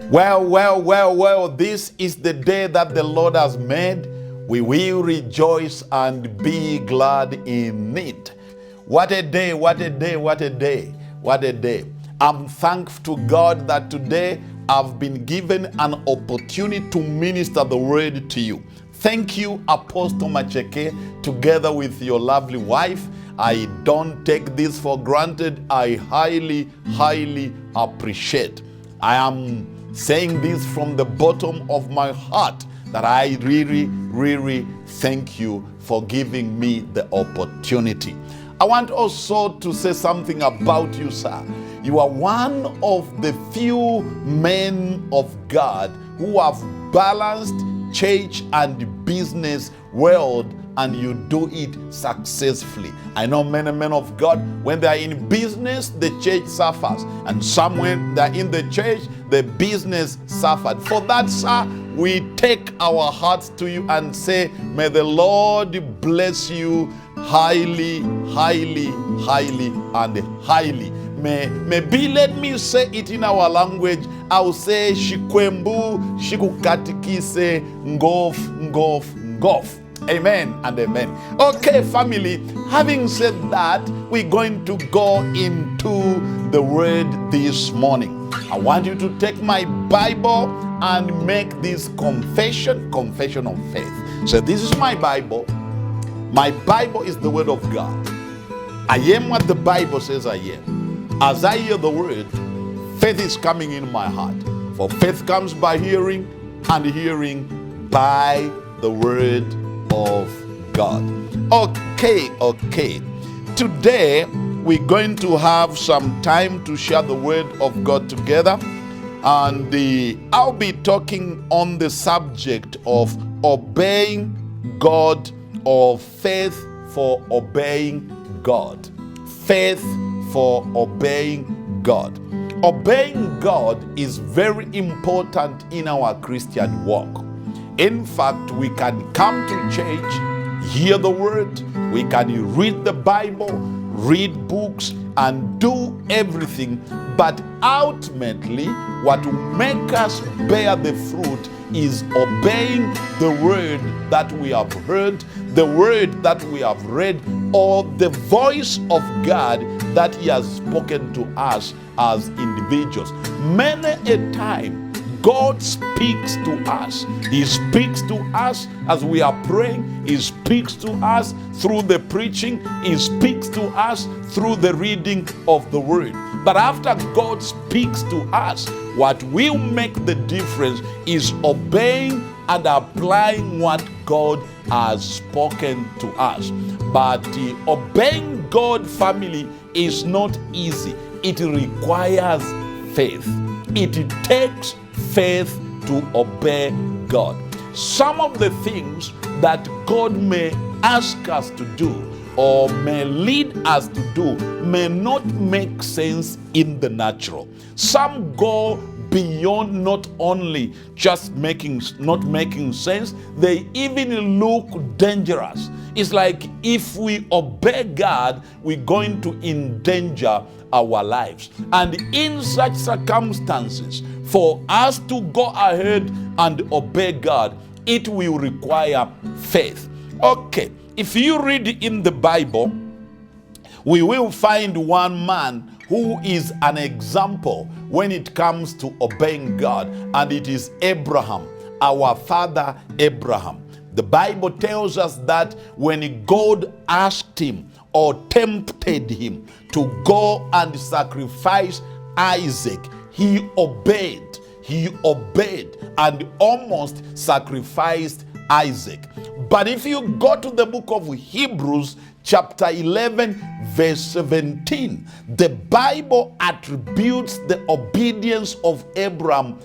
Well, this is the day that the Lord has made. We will rejoice and be glad in it. What a day, what a day, what a day, what a day. I'm thankful to God that today I've been given an opportunity to minister the word to you. Thank you, Apostle Macheke, together with your lovely wife. I don't take this for granted. I highly appreciate. I am saying this from the bottom of my heart that I really thank you for giving me the opportunity. I want also to say something about you, sir. You are one of the few men of God who have balanced church and business world, and you do it successfully. I know many men of God, when they are in business, the church suffers. And some, when they are in the church, the business suffered. For that, sir, we take our hearts to you and say, may the Lord bless you highly, and highly. Maybe let me say it in our language. I'll say, Shikwembu, Shikukatikise, Ngof. Amen and amen. Okay, family, having said that, we're going to go into the word this morning. I want you to take my Bible and make this confession of faith. So this is my Bible. My Bible is the word of God. I am what the Bible says I am. As I hear the word, faith is coming in my heart. For faith comes by hearing, and hearing by the word of God. Okay. Today, we're going to have some time to share the word of God together. And I'll be talking on the subject of obeying God, or faith for obeying God. Faith for obeying God. Obeying God is very important in our Christian walk. In fact, we can come to church, hear the word, we can read the Bible, read books, and do everything. But ultimately, what will make us bear the fruit is obeying the word that we have heard, the word that we have read, or the voice of God that He has spoken to us as individuals. Many a time, God speaks to us. He speaks to us as we are praying. He speaks to us through the preaching. He speaks to us through the reading of the word. But after God speaks to us, what will make the difference is obeying and applying what God has spoken to us. But obeying God, family, is not easy. It requires faith. It takes faith to obey God. Some of the things that God may ask us to do or may lead us to do may not make sense in the natural. Some go beyond not only just not making sense, they even look dangerous. It's like if we obey God, we're going to endanger our lives. And in such circumstances, for us to go ahead and obey God, it will require faith. Okay, if you read in the Bible, we will find one man who is an example when it comes to obeying God, and it is Abraham, our father Abraham. The Bible tells us that when God asked him or tempted him to go and sacrifice Isaac, he obeyed and almost sacrificed Isaac. But if you go to the book of Hebrews, chapter 11, verse 17, the Bible attributes the obedience of Abraham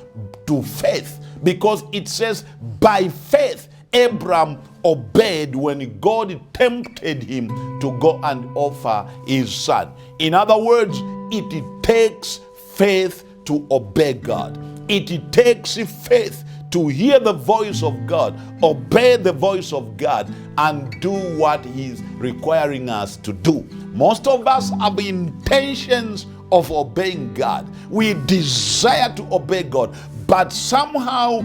to faith, because it says, by faith, Abraham obeyed when God tempted him to go and offer his son. In other words, it takes faith to obey God. It takes faith to hear the voice of God, obey the voice of God, and do what He's requiring us to do. Most of us have intentions of obeying God. We desire to obey God, but somehow,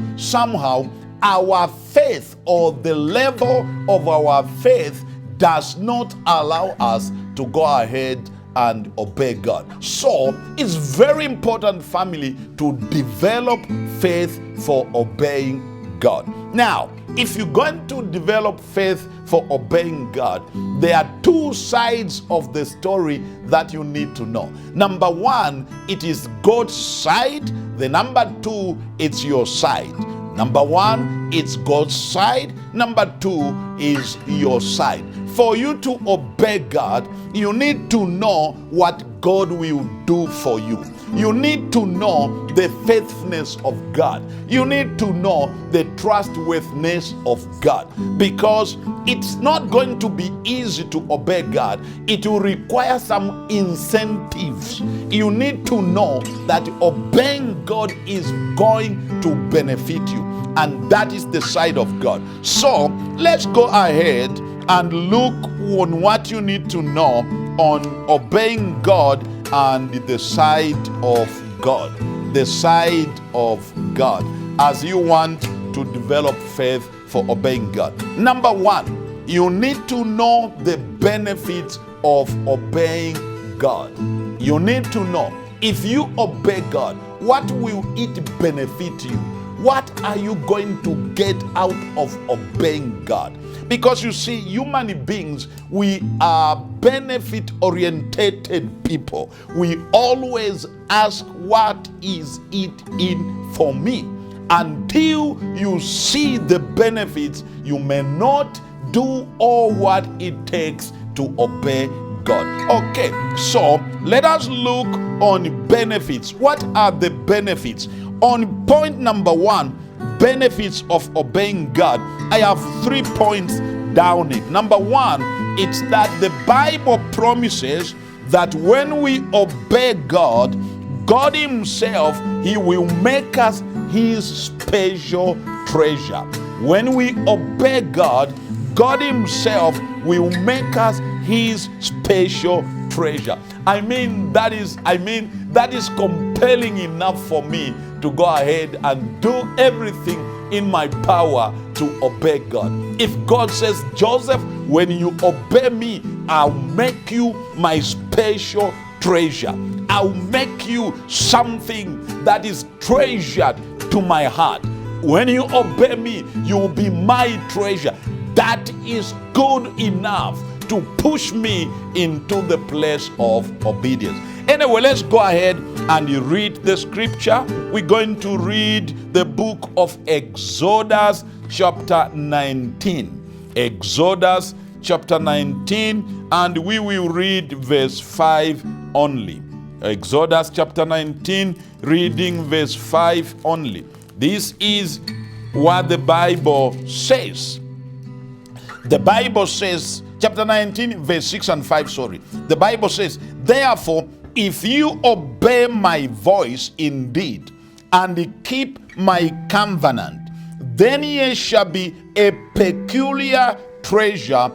our faith, or the level of our faith, does not allow us to go ahead and obey God. So it's very important, family, to develop faith for obeying God. Now, if you're going to develop faith for obeying God, there are two sides of the story that you need to know. Number one, it is God's side. The number two, it's your side. Number one, it's God's side. Number two is your side. For you to obey God, you need to know what God will do for you. You need to know the faithfulness of God. You need to know the trustworthiness of God, because it's not going to be easy to obey God. It will require some incentives. You need to know that obeying God is going to benefit you, and that is the side of God. So let's go ahead and look on what you need to know on obeying God and the side of God. The side of God, as you want to develop faith for obeying God. Number one, you need to know the benefits of obeying God. You need to know, if you obey God, what will it benefit you? What are you going to get out of obeying God? Because you see, human beings, we are benefit-oriented people. We always ask, what is it in for me? Until you see the benefits, you may not do all what it takes to obey God. Okay, so let us look on benefits. What are the benefits? On point number one, benefits of obeying God, I have 3 points down it. Number one, it's that the Bible promises that when we obey God, God Himself, He will make us His special treasure. When we obey God, God Himself will make us His special treasure. That is compelling enough for me to go ahead and do everything in my power to obey God. If God says, Joseph, when you obey me, I'll make you my special treasure. I'll make you something that is treasured to my heart. When you obey me, you will be my treasure. That is good enough to push me into the place of obedience. Anyway, let's go ahead and read the scripture. We're going to read the book of Exodus chapter 19. Exodus chapter 19, and we will read verse 5 only. Exodus chapter 19, reading verse 5 only. This is what the Bible says. The Bible says, chapter 19, verse 6 and 5, sorry. The Bible says, therefore, if you obey my voice indeed, and keep my covenant, then ye shall be a peculiar treasure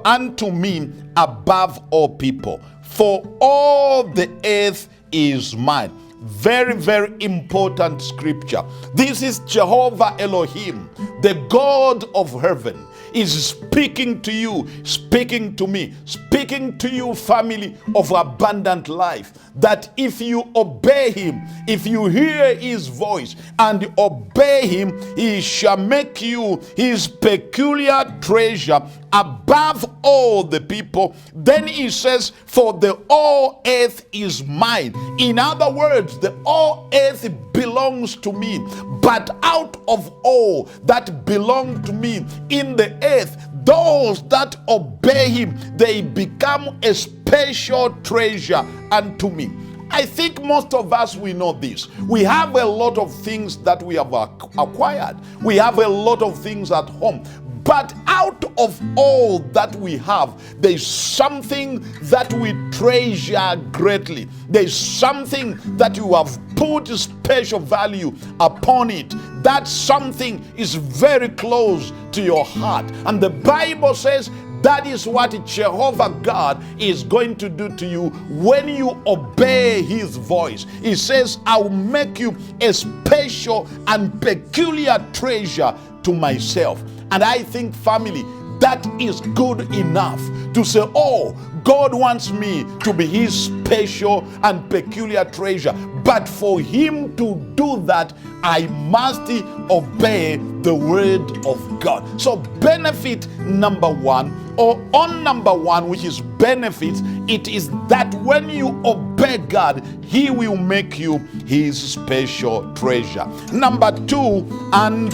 unto me above all people. For all the earth is mine. Very, very important scripture. This is Jehovah Elohim, the God of heaven, is speaking to you, speaking to me, speaking to you, family of abundant life, that if you obey Him, if you hear His voice and obey Him, He shall make you His peculiar treasure above all the people. Then He says, for the all earth is mine. In other words, the all earth belongs to me, but out of all that belong to me in the earth, those that obey Him, they become a special treasure unto me. I think most of us, we know this. We have a lot of things that we have acquired. We have a lot of things at home. But out of all that we have, there's something that we treasure greatly. There's something that you have put special value upon it. That something is very close to your heart. And the Bible says, That is what Jehovah God is going to do to you when you obey his voice. He says, I will make you a special and peculiar treasure to myself. And I think, family, that is good enough to say, oh, God wants me to be his special and peculiar treasure. But for him to do that, I must obey the word of God. So benefit number one, or on number one, which is benefits, it is that when you obey God, he will make you his special treasure. Number two, and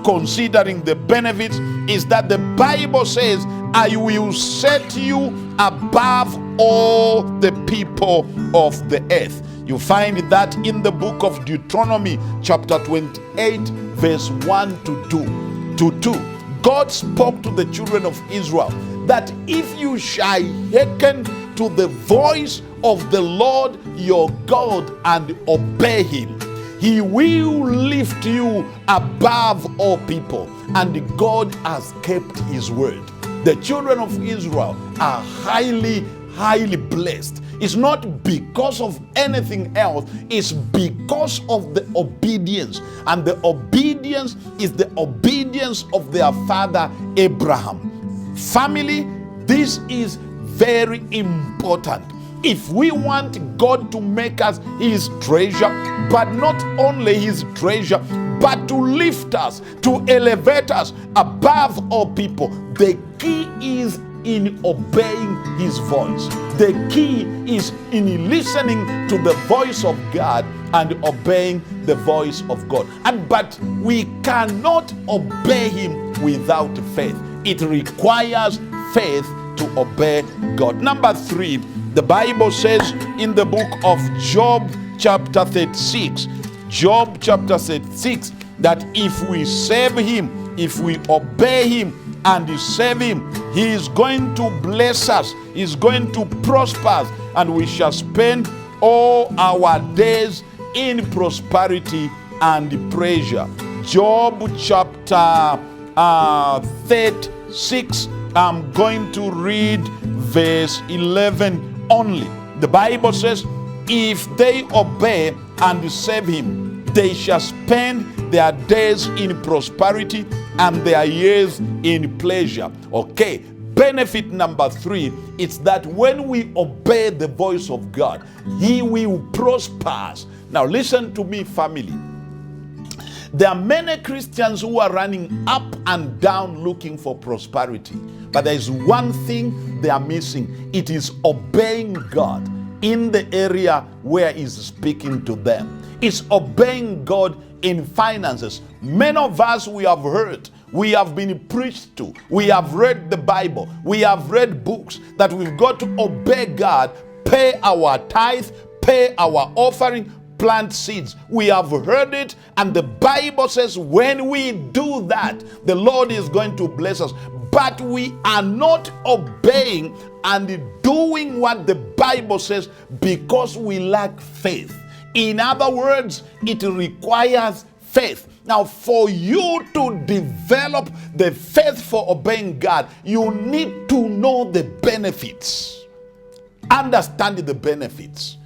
considering the benefits, is that the Bible says, I will set you above all the people of the earth. You find that in the book of Deuteronomy chapter 28 verse 1 to 2. God spoke to the children of Israel that if you shall hearken to the voice of the Lord your God and obey him, he will lift you above all people. And God has kept his word. The children of Israel are highly blessed. It's not because of anything else. It's because of the obedience. And the obedience is the obedience of their father Abraham. Family, this is very important. If we want God to make us his treasure, but not only his treasure, but to lift us, to elevate us above all people, the key is in obeying his voice. The key is in listening to the voice of God and obeying the voice of God. But we cannot obey him without faith. It requires faith to obey God. Number three, the Bible says in the book of Job chapter 36, Job chapter 36, that if we serve him, if we obey him and serve him, he is going to bless us, he is going to prosper us, and we shall spend all our days in prosperity and pleasure. Job chapter 36, I'm going to read verse 11 only. The Bible says, if they obey and serve him, they shall spend their days in prosperity and their years in pleasure. Okay, benefit number three is that when we obey the voice of God, he will prosper us. Now listen to me, family. There are many Christians who are running up and down looking for prosperity. But there is one thing they are missing. It is obeying God in the area where he's speaking to them. It's obeying God in finances. Many of us, we have heard, we have been preached to, we have read the Bible, we have read books that we've got to obey God, pay our tithe, pay our offering, plant seeds. We have heard it, and the Bible says when we do that, the Lord is going to bless us. But we are not obeying and doing what the Bible says because we lack faith. In other words, it requires faith. Now, for you to develop the faith for obeying God, you need to know the benefits. Understand the benefits.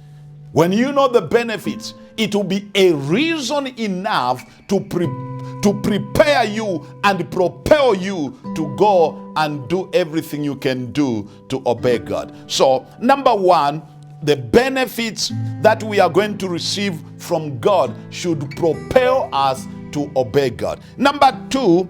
When you know the benefits, it will be a reason enough to prepare you and propel you to go and do everything you can do to obey God. So, number one, the benefits that we are going to receive from God should propel us to obey God. Number two,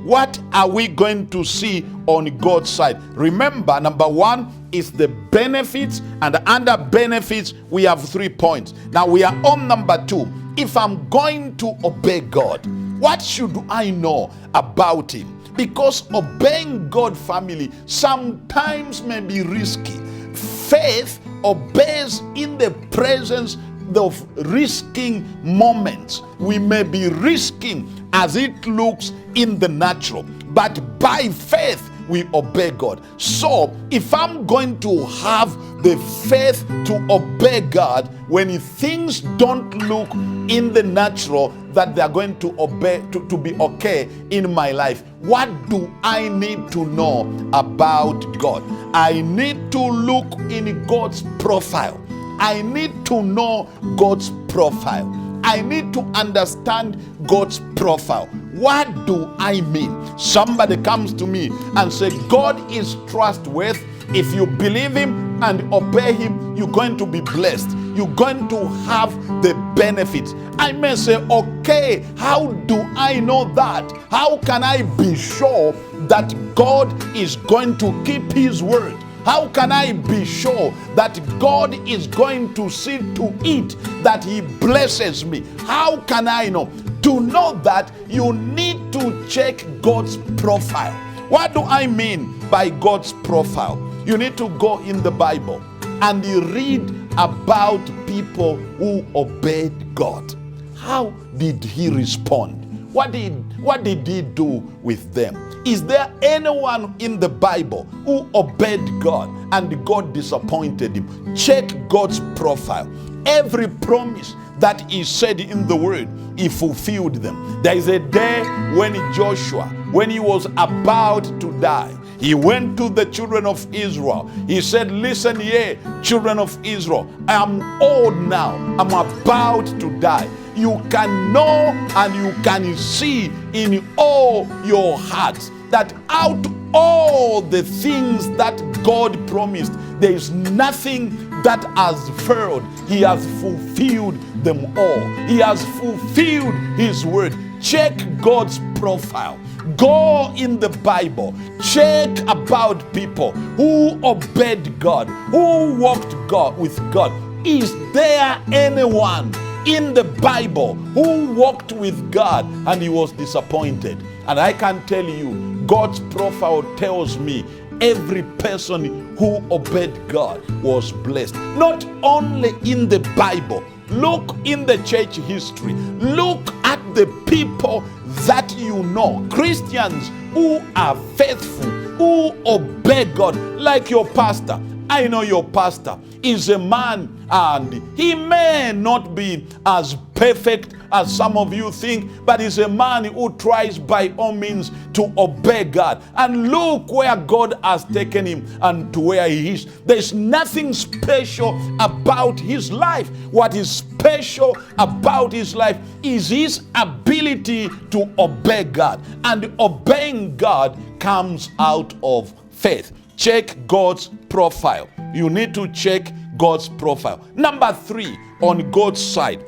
what are we going to see on God's side? Remember, number one is the benefits, and under benefits, we have 3 points. Now we are on number two. If I'm going to obey God, what should I know about him? Because obeying God, family, sometimes may be risky. Faith obeys in the presence of risking moments. We may be risking as it looks in the natural, but by faith we obey God. So if I'm going to have the faith to obey God when things don't look in the natural that they're going to obey to be okay in my life, what do I need to know about God? I need to look in God's profile. I need to know God's profile. I need to understand God's profile. What do I mean? Somebody comes to me and says, God is trustworthy. If you believe him and obey him, you're going to be blessed. You're going to have the benefits. I may say, okay, how do I know that? How can I be sure that God is going to keep his word? How can I be sure that God is going to see to it that he blesses me? How can I know? To know that, you need to check God's profile. What do I mean by God's profile? You need to go in the Bible and you read about people who obeyed God. How did he respond? What did he do with them? Is there anyone in the Bible who obeyed God and God disappointed him? Check God's profile. Every promise that he said in the word, he fulfilled them. There is a day when Joshua, when he was about to die, he went to the children of Israel. He said, listen here, children of Israel, I am old now. I'm about to die. You can know and you can see in all your hearts that out of all the things that God promised, there is nothing that has failed. He has fulfilled them all. He has fulfilled his word. Check God's profile. Go in the Bible. Check about people who obeyed God, who walked with God. Is there anyone in the Bible who walked with God and he was disappointed? And I can tell you, God's profile tells me every person who obeyed God was blessed. Not only in the Bible, look in the church history. Look at the people that you know, Christians who are faithful, who obey God, like your pastor. I know your pastor is a man and he may not be as perfect as some of you think, but he's a man who tries by all means to obey God. And look where God has taken him and to where he is. There's nothing special about his life. What is special about his life is his ability to obey God. And obeying God comes out of faith. Check God's profile. You need to check God's profile. Number 3, on God's side.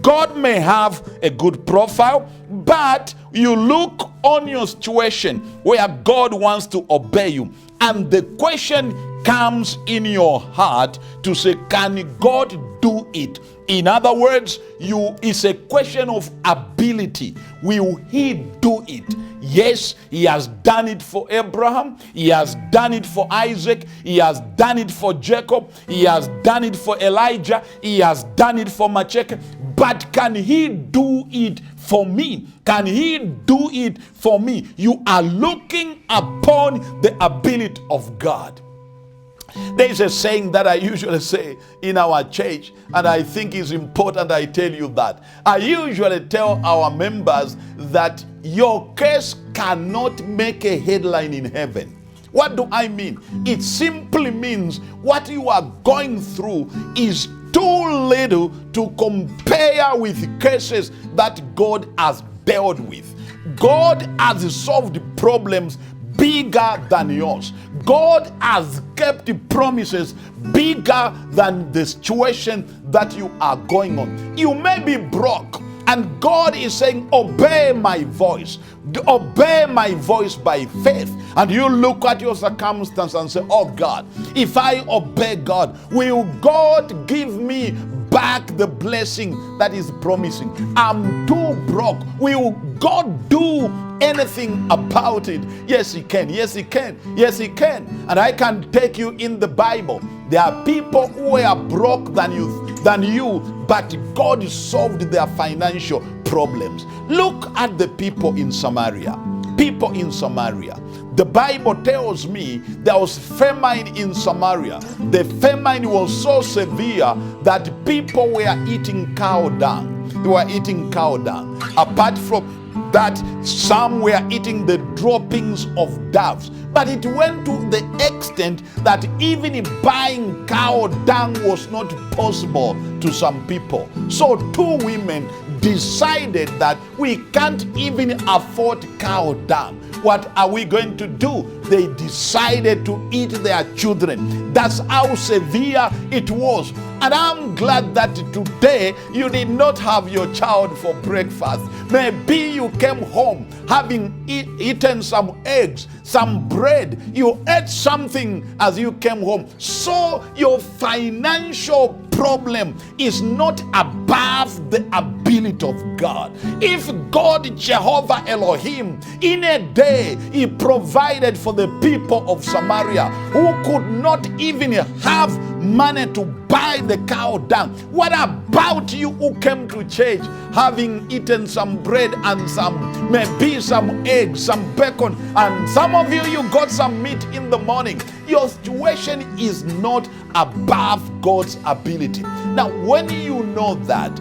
God may have a good profile, but you look on your situation where God wants to obey you, and the question comes in your heart to say, can God do it? In other words, it's a question of ability. Will he do it? Yes, he has done it for Abraham. He has done it for Isaac. He has done it for Jacob. He has done it for Elijah. He has done it for Macheke. But can he do it for me? Can he do it for me? You are looking upon the ability of God. There is a saying that I usually say in our church, and I think is important I tell you that. I usually tell our members that your case cannot make a headline in heaven. What do I mean? It simply means what you are going through is too little to compare with cases that God has dealt with. God has solved problems bigger than yours. God has kept promises bigger than the situation that you are going on. You may be broke, and God is saying, obey my voice. Obey my voice by faith. And you look at your circumstance and say, oh God, if I obey God, will God give me back the blessing that is promising? I'm too broke. Will God do anything about it? Yes, he can. Yes, he can. Yes, he can. And I can take you in the Bible. There are people who are broke than you, but God solved their financial problems. Look at the people in Samaria. people in Samaria. The Bible tells me there was famine in Samaria. The famine was so severe that people were eating cow dung. They were eating cow dung. Apart from that, some were eating the droppings of doves. But it went to the extent that even buying cow dung was not possible to some people. So two women decided that we can't even afford cow dung. What are we going to do? They decided to eat their children. That's how severe it was. And I'm glad that today you did not have your child for breakfast. Maybe you came home having eaten some eggs, some bread. You ate something as you came home. So your financial problem is not above the ability of God. If God, Jehovah Elohim, in a day he provided for the people of Samaria who could not even have money to buy the cow dung, what about you who came to church having eaten some bread and maybe some eggs, some bacon, and some of you got some meat in the morning? Your situation is not above God's ability. Now, when you know that,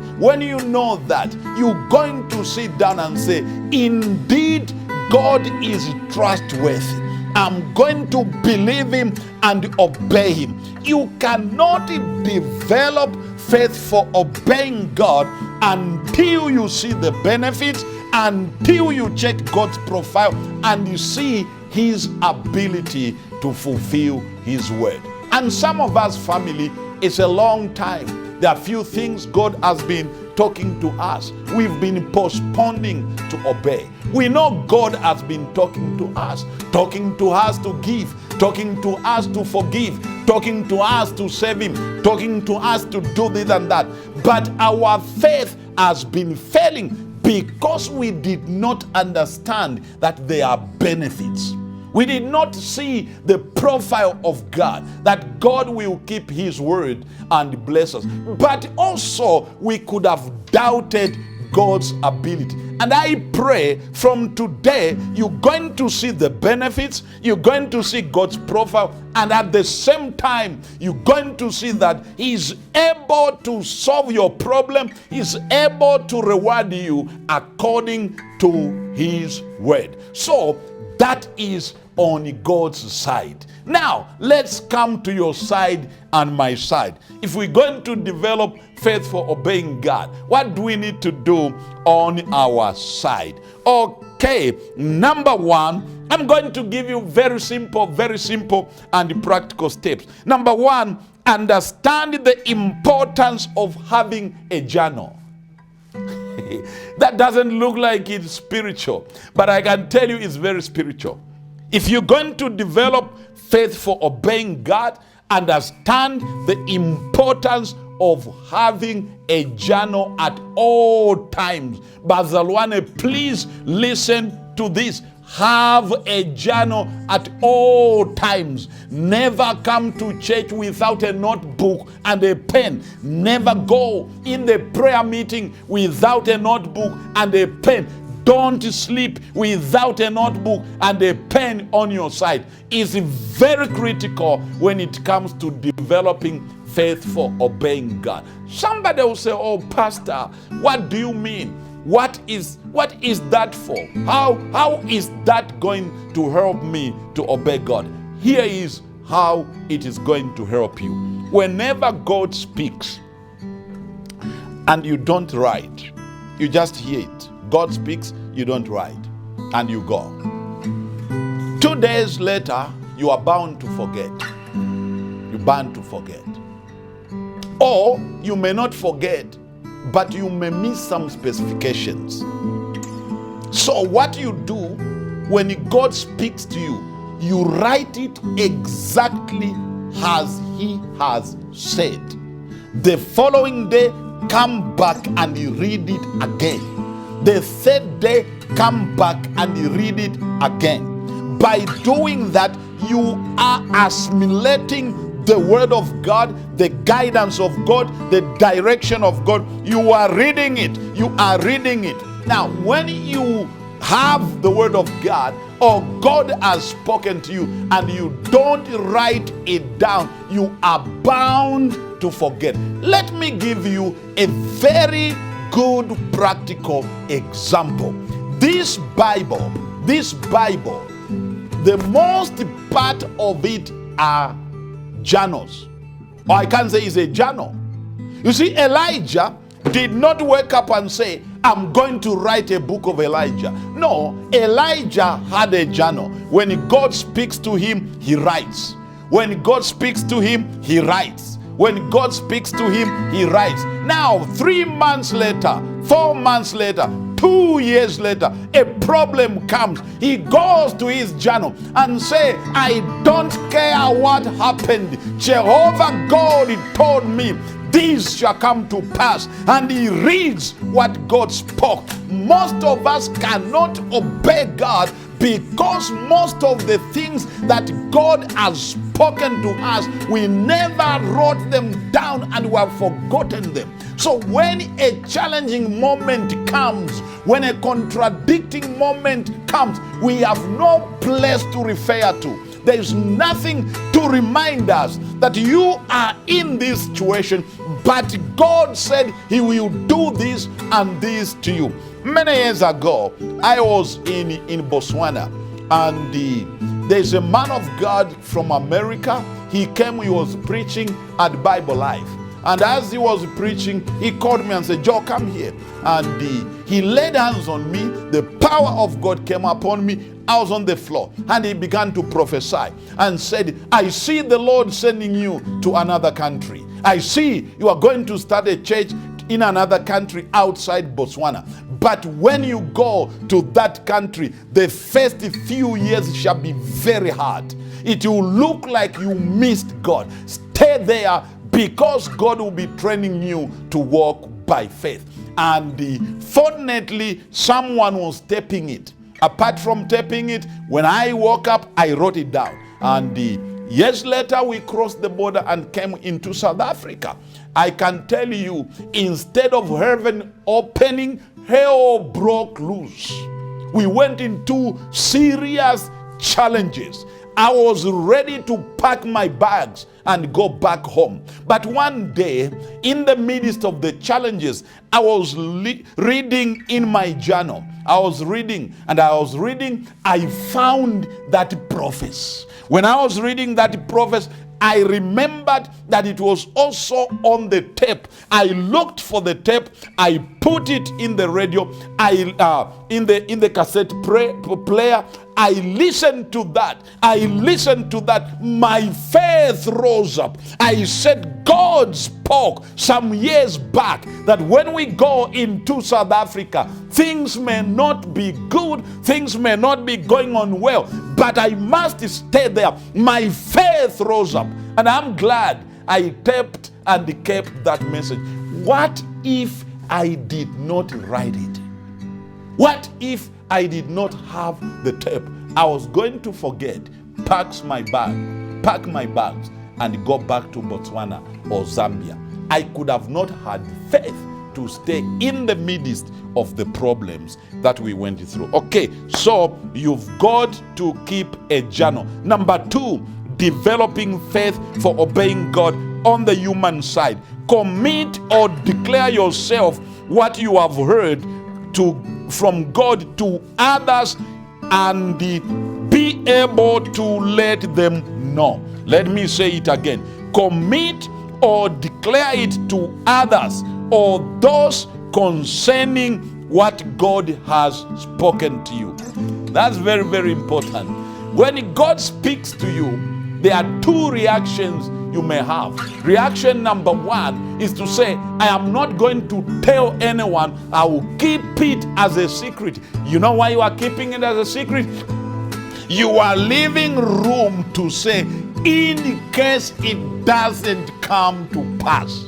you're going to sit down and say, indeed, God is trustworthy. I'm going to believe him and obey him. You cannot develop faith for obeying God until you see the benefits, until you check God's profile and you see his ability to fulfill his word. And some of us, family, it's a long time. There are few things God has been talking to us. We've been postponing to obey. We know God has been talking to us to give, talking to us to forgive, talking to us to save him, talking to us to do this and that. But our faith has been failing because we did not understand that there are benefits. We did not see the profile of God, that God will keep his word and bless us. But also we could have doubted God's ability. And I pray from today, you're going to see the benefits, you're going to see God's profile, and at the same time, you're going to see that he's able to solve your problem, he's able to reward you according to his word. So that is on God's side. Now, let's come to your side and my side. If we're going to develop faith for obeying God, what do we need to do on our side? Okay, number one, I'm going to give you very simple and practical steps. Number one, understand the importance of having a journal. That doesn't look like it's spiritual, but I can tell you it's very spiritual. If you're going to develop faith for obeying God, understand the importance of having a journal at all times. Bazalwane, please listen to this. Have a journal at all times. Never come to church without a notebook and a pen. Never go in the prayer meeting without a notebook and a pen. Don't sleep without a notebook and a pen on your side. It's very critical when it comes to developing faith for obeying God. Somebody will say, oh, Pastor, what do you mean? What is that for? How is that going to help me to obey God? Here is how it is going to help you. Whenever God speaks and you don't write, you just hear it. God speaks, you don't write, and you go. 2 days later, you are bound to forget. You're bound to forget. Or you may not forget, but you may miss some specifications. So what you do when God speaks to you, you write it exactly as he has said. The following day, come back and you read it again. The third day, come back and you read it again. By doing that, you are assimilating the word of God, the guidance of God, the direction of God. You are reading it. You are reading it. Now, when you have the word of God, or God has spoken to you, and you don't write it down, you are bound to forget. Let me give you a very good practical example. This Bible, the most part of it are journals. Or I can't say it's a journal. You see, Elijah did not wake up and say, I'm going to write a book of Elijah. No, Elijah had a journal. When God speaks to him, he writes. When God speaks to him, he writes. When God speaks to him, he writes. Now, 3 months later, 4 months later, 2 years later, a problem comes. He goes to his journal and say, I don't care what happened. Jehovah God told me this shall come to pass. And he reads what God spoke. Most of us cannot obey God because most of the things that God has spoken to us, we never wrote them down and we have forgotten them. So when a challenging moment comes, when a contradicting moment comes, we have no place to refer to. There is nothing to remind us that you are in this situation, but God said he will do this and this to you. Many years ago, I was in Botswana, and there's a man of God from America. He came, he was preaching at Bible Life. And as he was preaching, he called me and said, Joe, come here. And he laid hands on me. The power of God came upon me. I was on the floor. And he began to prophesy and said, I see the Lord sending you to another country. I see you are going to start a church in another country outside Botswana. But when you go to that country, the first few years shall be very hard. It will look like you missed God. Stay there, because God will be training you to walk by faith. And fortunately, someone was taping it. Apart from taping it, when I woke up, I wrote it down. And years later, we crossed the border and came into South Africa. I can tell you, instead of heaven opening, hell broke loose. We went into serious challenges. I was ready to pack my bags and go back home. But one day, in the midst of the challenges, I was reading in my journal. I was reading, I found that prophecy. When I was reading that prophecy, I remembered that it was also on the tape. I looked for the tape. I put it in the radio. In the cassette player. I listened to that. My faith rose up. I said, God spoke some years back that when we go into South Africa, things may not be good, things may not be going on well, but I must stay there. My faith rose up, and I'm glad I taped and kept that message. What if I did not write it? What if I did not have the tape? I was going to forget, pack my bags, and go back to Botswana or Zambia. I could have not had faith to stay in the midst of the problems that we went through. Okay, so you've got to keep a journal. Number 2, developing faith for obeying God on the human side. Commit or declare yourself what you have heard from God to others and be able to let them know. Let me say it again. Commit or declare it to others or those concerning what God has spoken to you. That's very, very important. When God speaks to you, there are 2 reactions you may have. Reaction number 1 is to say, I am not going to tell anyone. I will keep it as a secret. You know why you are keeping it as a secret? You are leaving room to say, in case it doesn't come to pass.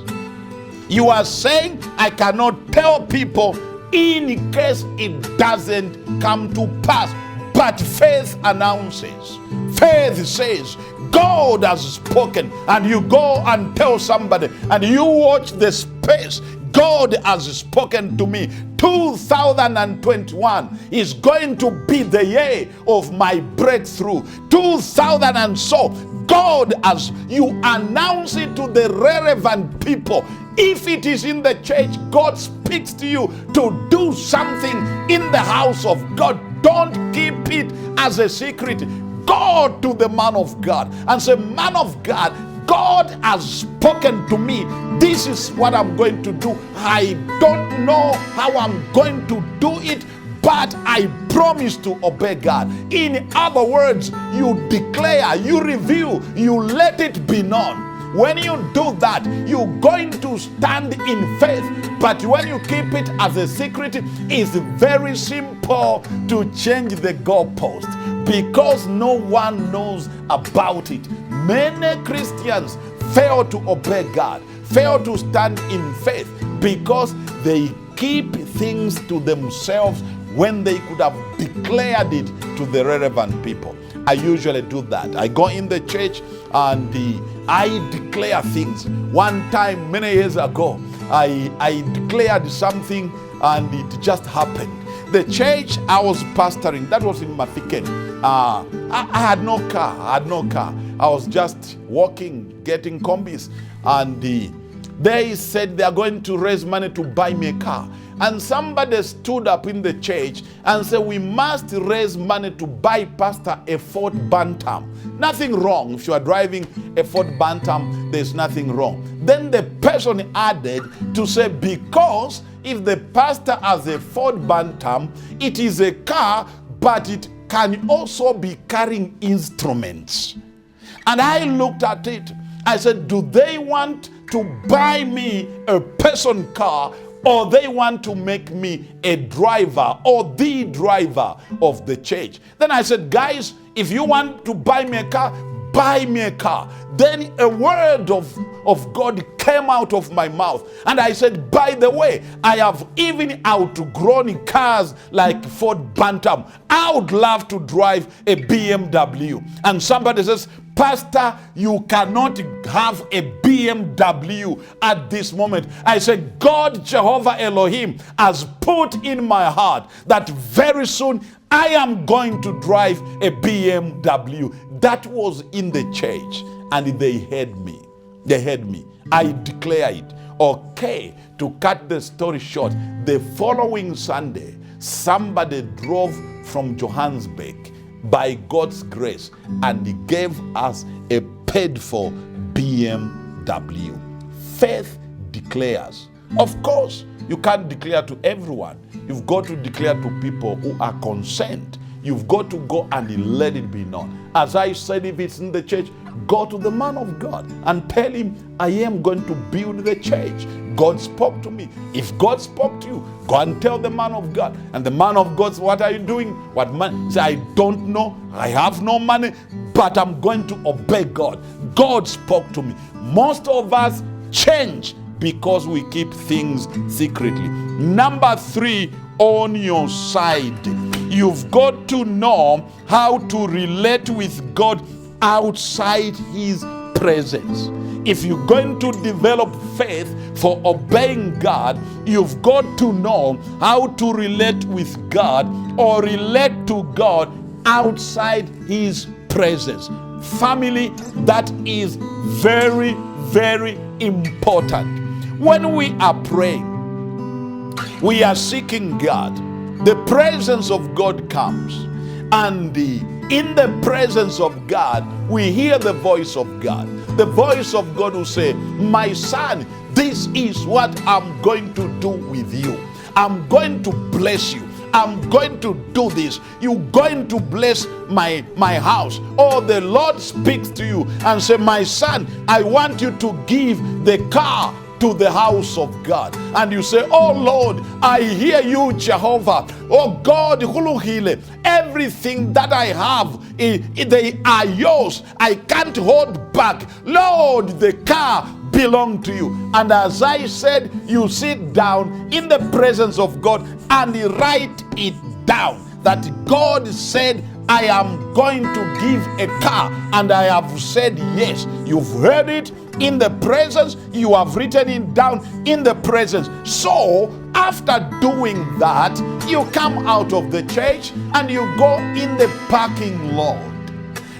You are saying, I cannot tell people in case it doesn't come to pass. But faith announces. Faith says, God has spoken, and you go and tell somebody, and you watch the space God has spoken to me. 2021 is going to be the year of my breakthrough. 2000 and so, God, as you announce it to the relevant people, if it is in the church, God speaks to you to do something in the house of God. Don't keep it as a secret. Go to the man of God and say, man of God, God has spoken to me. This is what I'm going to do. I don't know how I'm going to do it, but I promise to obey God. In other words, you declare, you review, you let it be known. When you do that, you're going to stand in faith. But when you keep it as a secret, it's very simple to change the goalpost because no one knows about it. Many Christians fail to obey God, fail to stand in faith because they keep things to themselves when they could have declared it to the relevant people. I usually do that. I go in the church and I declare things. One time, many years ago, I declared something and it just happened. The church I was pastoring, that was in Mafiken. I had no car. I was just walking, getting combis, and they said they are going to raise money to buy me a car. And somebody stood up in the church and said, we must raise money to buy Pastor a Ford Bantam. Nothing wrong. If you are driving a Ford Bantam, there's nothing wrong. Then the person added to say, because if the pastor has a Ford Bantam, it is a car, but it can also be carrying instruments. And I looked at it. I said, do they want to buy me a person car, or they want to make me a driver or the driver of the church? Then I said, guys, if you want to buy me a car, buy me a car. Then a word of God came out of my mouth. And I said, by the way, I have even outgrown cars like Ford Bantam. I would love to drive a BMW. And somebody says, Pastor, you cannot have a BMW at this moment. I said, God, Jehovah Elohim, has put in my heart that very soon I am going to drive a BMW. That was in the church, and they heard me. I declare it. Okay, to cut the story short, the following Sunday, somebody drove from Johannesburg by God's grace, and he gave us a paid-for BMW. Faith declares. Of course, you can't declare to everyone. You've got to declare to people who are concerned. You've got to go and let it be known. As I said, if it's in the church, go to the man of God and tell him, I am going to build the church. God spoke to me. If God spoke to you, go and tell the man of God. And the man of God, what are you doing? What man? Say, I don't know. I have no money, but I'm going to obey God. God spoke to me. Most of us change because we keep things secretly. Number 3, on your side, you've got to know how to relate with God outside his presence. If you're going to develop faith for obeying God, you've got to know how to relate with God or relate to God outside his presence. Family, that is very, very important. When we are praying, we are seeking God. The presence of God comes, and in the presence of God, we hear the voice of God. The voice of God will say, my son, this is what I'm going to do with you. I'm going to bless you. I'm going to do this. You're going to bless my house. Or the Lord speaks to you and say, my son, I want you to give the car to the house of God. And you say, oh Lord, I hear you, Jehovah. Oh God, everything that I have, they are yours. I can't hold back. Lord, the car belongs to you. And as I said, you sit down in the presence of God and you write it down. That God said, I am going to give a car, and I have said yes. You've heard it in the presence, you have written it down in the presence. So after doing that, you come out of the church and you go in the parking lot.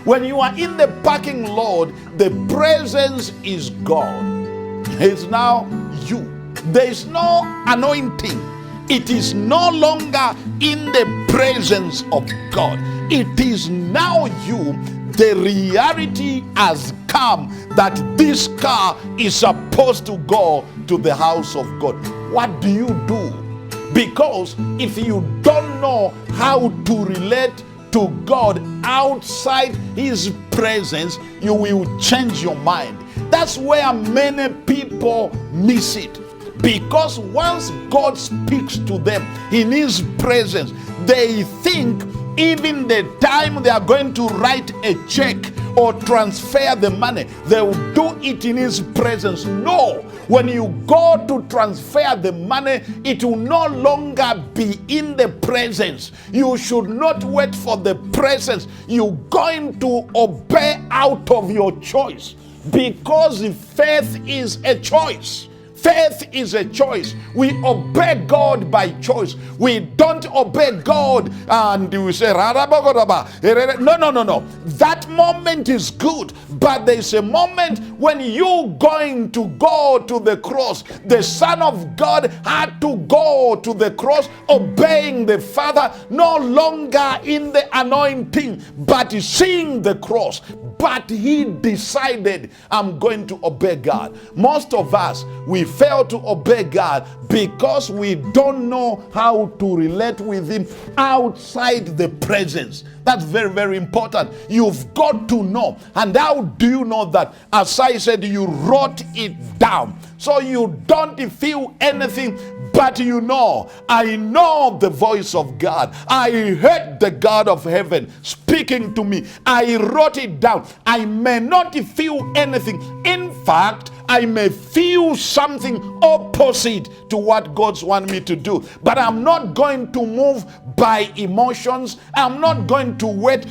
When you are in the parking lot, the presence is gone. It's now you. There is no anointing. It is no longer in the presence of God. It is now you. The reality has come that this car is supposed to go to the house of God. What do you do? Because if you don't know how to relate to God outside his presence, you will change your mind. That's where many people miss it. Because once God speaks to them in his presence, they think even the time they are going to write a check or transfer the money, they will do it in his presence. No, when you go to transfer the money, it will no longer be in the presence. You should not wait for the presence. You're going to obey out of your choice, because faith is a choice. Faith is a choice. We obey God by choice. We don't obey God and we say, no. That moment is good, but there's a moment when you're going to go to the cross. The Son of God had to go to the cross, obeying the Father, no longer in the anointing, but seeing the cross. But he decided, I'm going to obey God. Most of us, we fail to obey God because we don't know how to relate with him outside the presence. That's very, very important. You've got to know. And how do you know that? As I said, you wrote it down. So you don't feel anything, but you know, I know the voice of God. I heard the God of heaven speaking to me. I wrote it down. I may not feel anything. In fact, I may feel something opposite to what God wants me to do. But I'm not going to move by emotions. I'm not going to wait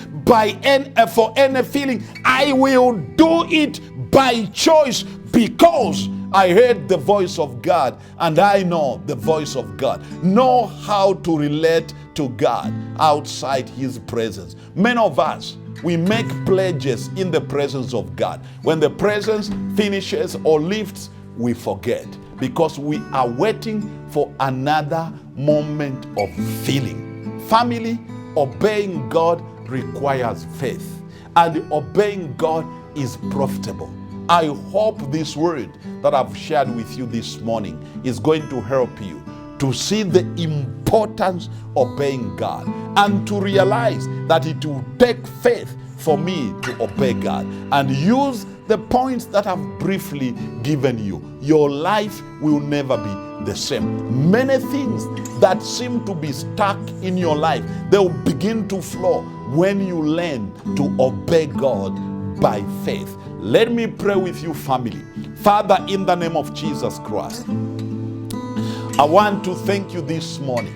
for any feeling. I will do it by choice, because I heard the voice of God and I know the voice of God. Know how to relate to God outside his presence. Many of us, we make pledges in the presence of God. When the presence finishes or lifts, we forget, because we are waiting for another moment of feeling. Family, obeying God requires faith, and obeying God is profitable. I hope this word that I've shared with you this morning is going to help you to see the importance of obeying God, and to realize that it will take faith for me to obey God, and use the points that I've briefly given you. Your life will never be the same. Many things that seem to be stuck in your life, they'll begin to flow when you learn to obey God by faith. Let me pray with you, family. Father, in the name of Jesus Christ, I want to thank you this morning.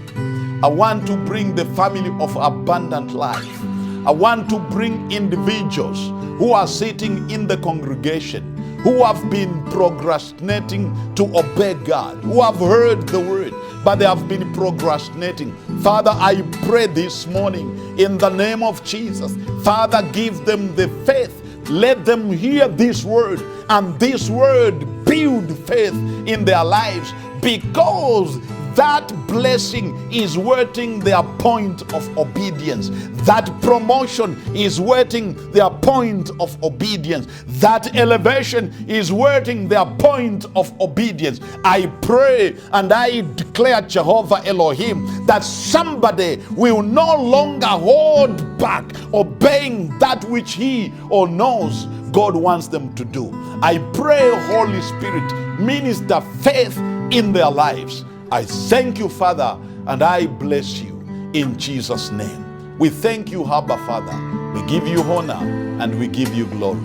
I want to bring the family of Abundant Life. I want to bring individuals who are sitting in the congregation, who have been procrastinating to obey God, who have heard the word, but they have been procrastinating. Father, I pray this morning in the name of Jesus. Father, give them the faith. Let them hear this word, and this word build faith in their lives, because that blessing is waiting their point of obedience. That promotion is waiting their point of obedience. That elevation is waiting their point of obedience. I pray and I declare, Jehovah Elohim, that somebody will no longer hold back obeying that which he or knows God wants them to do. I pray, Holy Spirit, minister faith in their lives. I thank you, Father, and I bless you in Jesus' name. We thank you, Abba, Father. We give you honor and we give you glory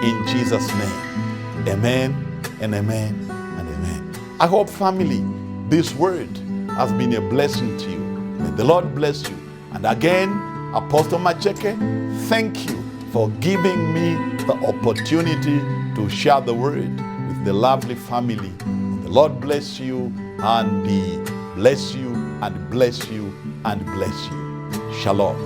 in Jesus' name. Amen and amen and amen. I hope, family, this word has been a blessing to you. May the Lord bless you. And again, Apostle Macheke, thank you for giving me the opportunity to share the word with the lovely family. The Lord bless you and bless you and bless you and bless you. Shalom.